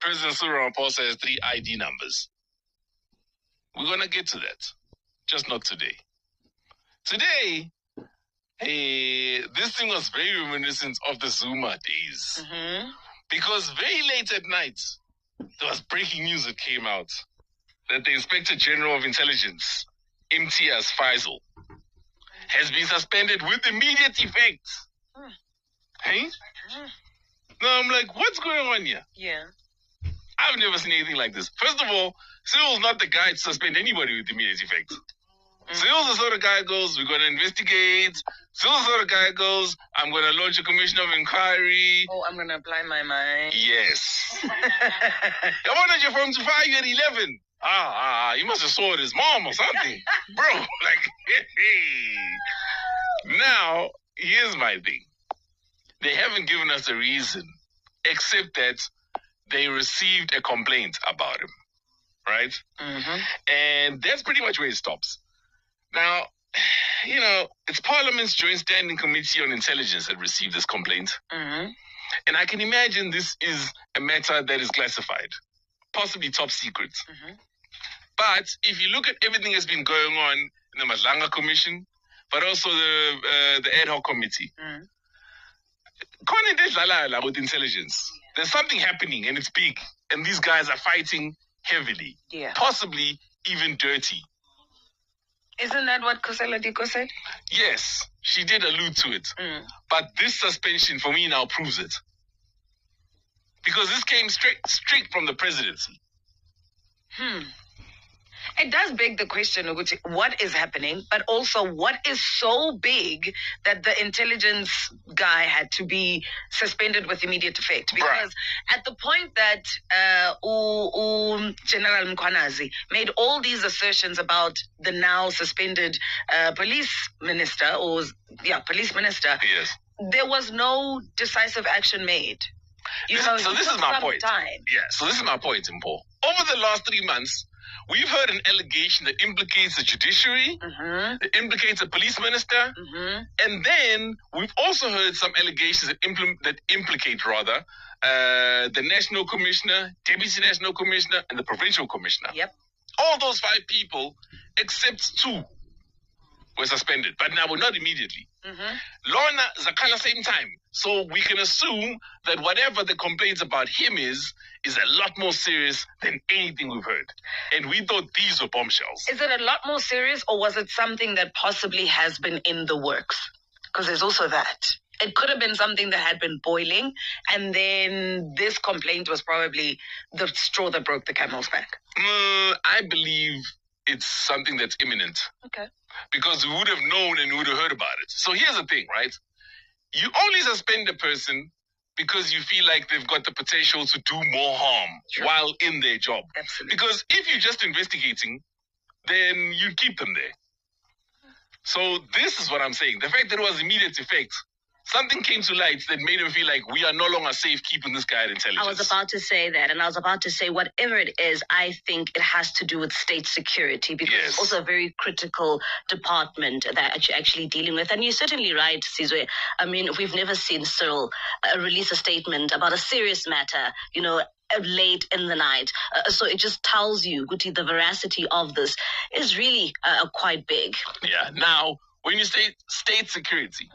President Cyril Ramaphosa has 3 ID numbers. We're going to get to that. Just not today. Today, this thing was very reminiscent of the Zuma days. Because very late at night, there was breaking news that came out that the Inspector General of Intelligence, Imtiaz Fazel, has been suspended with immediate effect. Hey? Now I'm like, what's going on here? Yeah. I've never seen anything like this. First of all, Cyril's not the guy to suspend anybody with immediate effect. Cyril's the sort of guy goes, we're going to investigate. Cyril's the sort of guy goes, I'm going to launch a commission of inquiry. Oh, I'm going to apply my mind. Yes. I wanted you from 5 at 11. He must have saw his mom or something. Bro, like, hey. Now, here's my thing. They haven't given us a reason, except that they received a complaint about him, right? And that's pretty much where it stops. Now, you know, it's Parliament's Joint Standing Committee on Intelligence that received this complaint. And I can imagine this is a matter that is classified, possibly top secret. But if you look at everything that's been going on in the Nhlanhla Commission, but also the ad hoc committee, with intelligence, there's something happening and it's big. And these guys are fighting heavily, possibly even dirty. Isn't that what Kosela Diko said? Yes, she did allude to it. But this suspension for me now proves it. Because this came straight from the presidency. It does beg the question, what is happening, but also what is so big that the intelligence guy had to be suspended with immediate effect? Because at the point that General Mkhwanazi made all these assertions about the now suspended police minister, there was no decisive action made. So this is my point. So this is my point, Mpo. Over the last 3 months, we've heard an allegation that implicates the judiciary, that implicates a police minister, and then we've also heard some allegations that implicate the national commissioner, deputy national commissioner, and the provincial commissioner. All those 5 people, except 2, were suspended, but now we're not immediately. Lorna Zakala same time. So we can assume that whatever the complaints about him is a lot more serious than anything we've heard. And we thought these were bombshells. Is it a lot more serious, or was it something that possibly has been in the works? Because there's also that. It could have been something that had been boiling, and then this complaint was probably the straw that broke the camel's back. I believe it's something that's imminent. Because we would have known and we would have heard about it. So here's the thing, right? You only suspend a person because you feel like they've got the potential to do more harm while in their job. Because if you're just investigating, then you keep them there. So this is what I'm saying. The fact that it was immediate effect, something came to light that made him feel like we are no longer safe keeping this guy at intelligence. I was about to say that, and I was about to say whatever it is, I think it has to do with state security, because it's also a very critical department that you're actually dealing with. And you're certainly right, Sizwe. I mean, we've never seen Cyril release a statement about a serious matter, late in the night. So it just tells you, Guti, the veracity of this is really quite big. Now, when you say state security,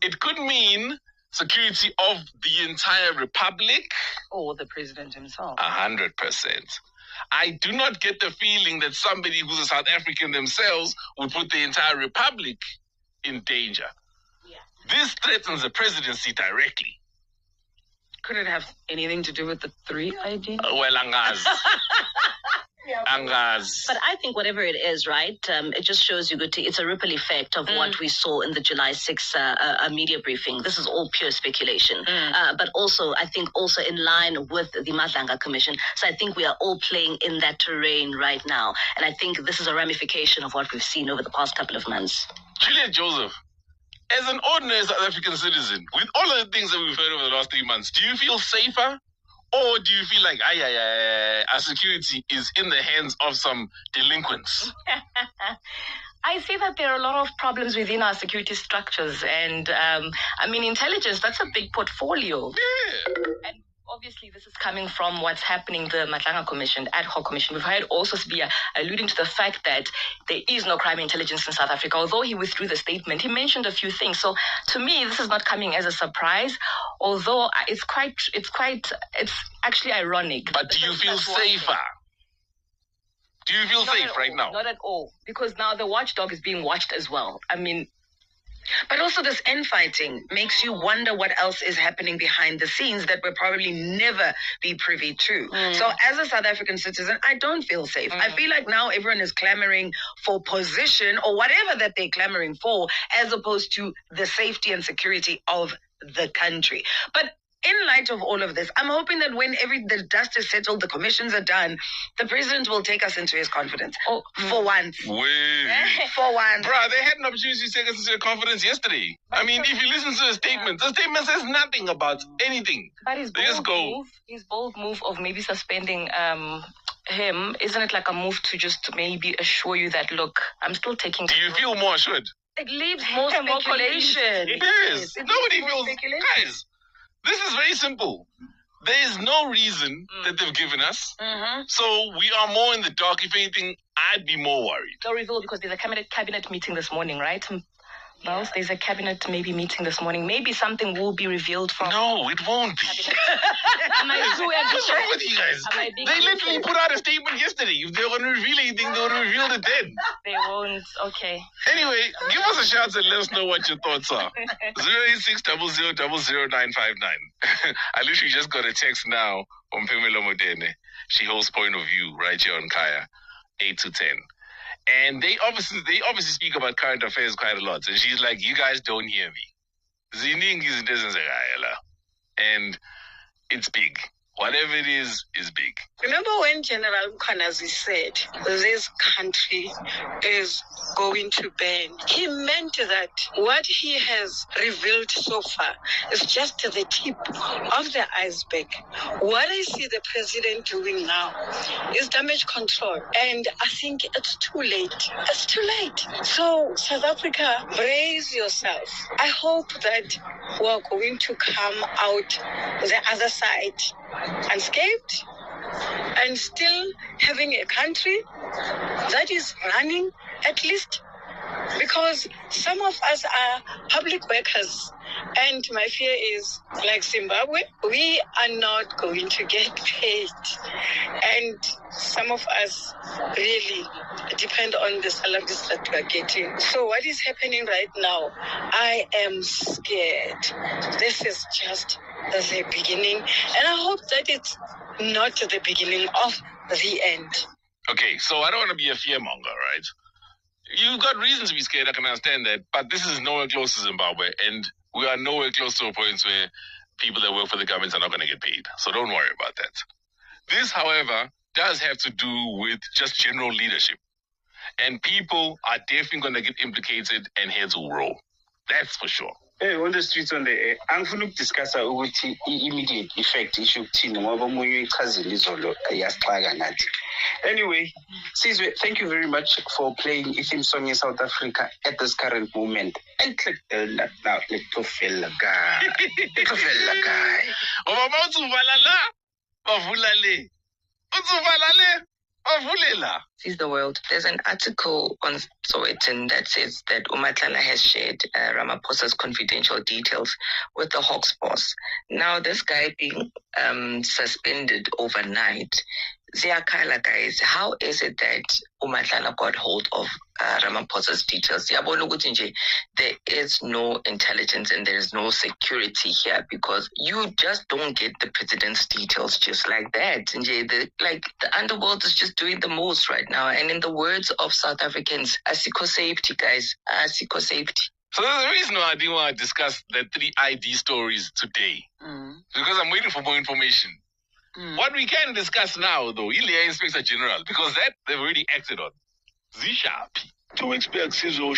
it could mean security of the entire republic. Or the president himself. 100%. I do not get the feeling that somebody who's a South African themselves would put the entire republic in danger. This threatens the presidency directly. Could it have anything to do with the 3 ID? Well, Angaz. But I think whatever it is, right, it just shows you, Guti, it's a ripple effect of what we saw in the July 6th media briefing. This is all pure speculation. But also, I think also in line with the Nhlanhla Commission. So I think we are all playing in that terrain right now. And I think this is a ramification of what we've seen over the past couple of months. Juliet Joseph, as an ordinary South African citizen, with all of the things that we've heard over the last 3 months, do you feel safer? Or do you feel like our security is in the hands of some delinquents? I see that there are a lot of problems within our security structures. And, intelligence, that's a big portfolio. Obviously, this is coming from what's happening, the Nhlanhla Commission, the ad hoc commission. We've heard also Sizwe alluding to the fact that there is no crime intelligence in South Africa. Although he withdrew the statement, he mentioned a few things. So to me, this is not coming as a surprise, although it's actually ironic. But do you feel safer? Do you feel safe right now? Not at all, because now the watchdog is being watched as well. I mean, but also this infighting makes you wonder what else is happening behind the scenes that we'll probably never be privy to. So as a South African citizen, I don't feel safe. I feel like now everyone is clamoring for position or whatever that they're clamoring for, as opposed to the safety and security of the country. But in light of all of this, I'm hoping that when the dust is settled, the commissions are done, the president will take us into his confidence. For once. Wait. For once. Bruh, they had an opportunity to take us into their confidence yesterday. I mean, if you listen to the statement says nothing about anything. But his bold move of maybe suspending him, isn't it like a move to just maybe assure you that, look, I'm still taking... Do you feel more assured? It leaves more speculation. Yes. Nobody feels... Guys, this is very simple. There is no reason that they've given us. So we are more in the dark. If anything, I'd be more worried. No reveal, because there's a cabinet meeting this morning, right? Miles, there's a cabinet meeting this morning. Maybe something will be revealed from... No, it won't be. What's wrong with you guys? They literally put out a statement yesterday. If they were going to reveal anything, they would have revealed it then. They won't. Okay. Anyway, give us a shout and let us know what your thoughts are. 08600000959. I literally just got a text now from Pamela Modene. She holds point of view right here on Kaya, 8 to 10. And they obviously speak about current affairs quite a lot. And she's like, you guys don't hear me. And it's big. Whatever it is big. Remember when General Mkhwanazi said this country is going to burn? He meant that what he has revealed so far is just the tip of the iceberg. What I see the president doing now is damage control. And I think it's too late. It's too late. So South Africa, brace yourself. I hope that we're going to come out the other side unscathed and still having a country that is running, at least, because some of us are public workers, and my fear is, like Zimbabwe, we are not going to get paid, and some of us really depend on the salaries that we are getting. So what is happening right now, I am scared. This is just the beginning, and I hope that it's not the beginning of the end. Okay, so I don't want to be a fearmonger, right? You've got reason to be scared, I can understand that, but this is nowhere close to Zimbabwe, and we are nowhere close to a point where people that work for the government are not going to get paid. So don't worry about that. This, however, does have to do with just general leadership. And people are definitely going to get implicated and heads will roll. That's for sure. Hey, on the streets on the I'm going to discuss immediate effect issue. Anyway, Sizwe, thank you very much for playing a theme song in South Africa at this current moment. And click now, little fella guy. Sees the world. There's an article on Sowetan that says that Nhlanhla has shared Ramaphosa's confidential details with the Hawks boss. Now, this guy being suspended overnight, Ziyakhala, guys, how is it that Nhlanhla got hold of Ramaphosa's details? There is no intelligence and there is no security here, because you just don't get the president's details just like that. The underworld is just doing the most right now. And in the words of South Africans, asiko safety, guys, asiko safety. So there's a reason why I didn't want to discuss the 3 ID stories today. Because I'm waiting for more information. What we can discuss now, though, Ilya Inspector General, because that they've already acted on. Zishapi. 2 weeks back, Sizwe,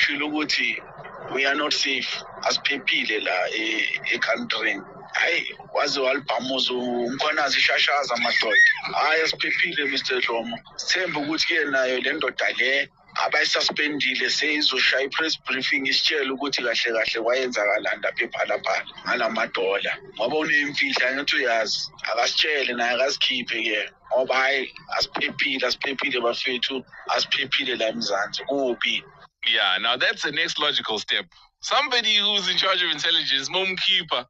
we are not safe as people a country. I was all Pamozo, Mkhwanazi Shasha's amateur. I as people, Mr. Romo. Same Buguti and I lend or Tale, abayisuspendile seyizoshaya i-press briefing isitshela ukuthi kahle kahle kwayenzakalani lapha ephalaphala ngalamadola ngoba unemfihla ngathi uyazi akasitshele naye akasikhiphe-ke ngoba hayi asiphephile bafethu asiphephile la eMzansi kubi. Yeah, now that's the next logical step. Somebody who's in charge of intelligence, momkeeper,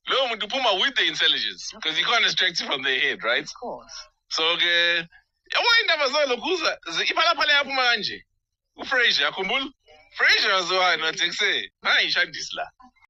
with the intelligence, because you can't extract it from their head, right? Of course. So, Fraser, Fraser was the one who said,